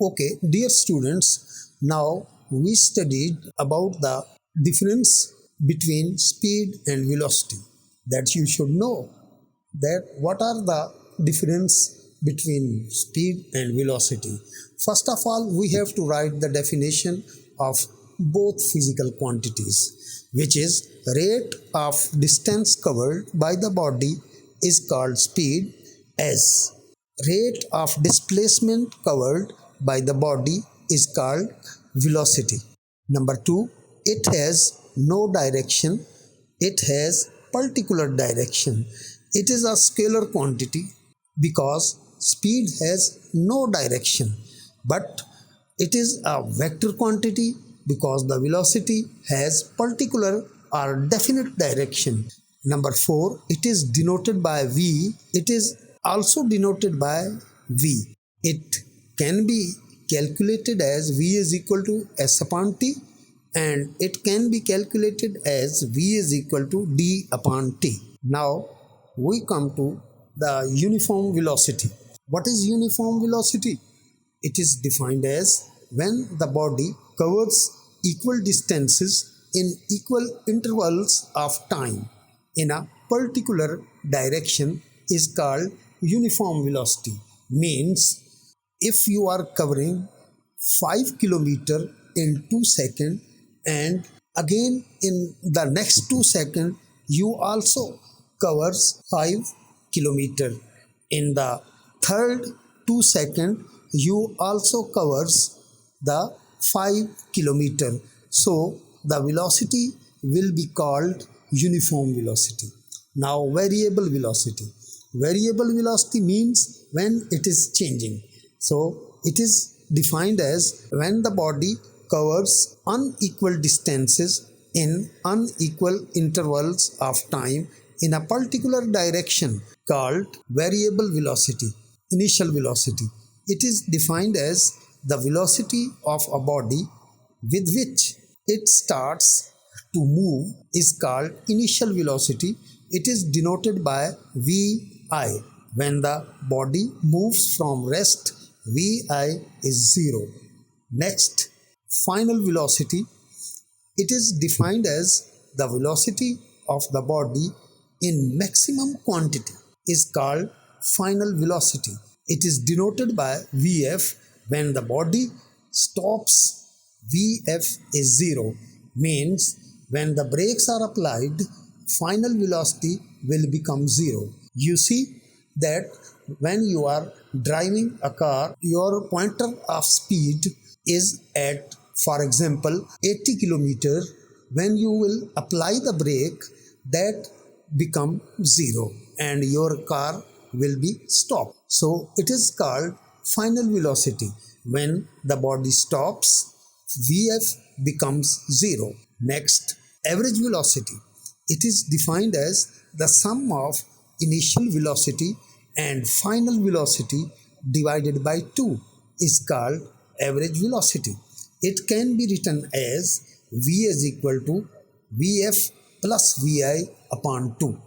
Okay, dear students, now we studied about the difference between speed and velocity. That you should know that what are the difference between speed and velocity. First of all, we have to write the definition of both physical quantities, which is rate of distance covered by the body is called speed, as rate of displacement covered by the body is called velocity. Number 2, it has no direction, it has particular direction. It is a scalar quantity because speed has no direction, but it is a vector quantity because the velocity has particular or definite direction. Number 4, it is denoted by V. It is also denoted by V. It can be calculated as V is equal to S upon T, and it can be calculated as V is equal to D upon T. Now we come to the uniform velocity. What is uniform velocity? It is defined as when the body covers equal distances in equal intervals of time in a particular direction is called uniform velocity. Means if you are covering 5 kilometer in 2 seconds, and again in the next 2 seconds you also covers 5 kilometer, in the third 2 seconds you also covers the 5 kilometer, so the velocity will be called uniform velocity. Now variable velocity. Variable velocity means when it is changing. So it is defined as when the body covers unequal distances in unequal intervals of time in a particular direction called variable velocity. Initial velocity. It is defined as the velocity of a body with which it starts to move is called initial velocity. It is denoted by Vi. When the body moves from rest, Vi is 0. Next, final velocity. It is defined as the velocity of the body in maximum quantity is called final velocity. It is denoted by Vf. When the body stops, Vf is 0. Means when the brakes are applied, final velocity will become 0. You see that when you are driving a car, your pointer of speed is at, for example, 80 km. When you will apply the brake, that become 0 and your car will be stopped. So it is called final velocity. When the body stops, Vf becomes 0. Next, average velocity. It is defined as the sum of initial velocity and final velocity divided by 2 is called average velocity. It can be written as V is equal to Vf plus Vi upon 2.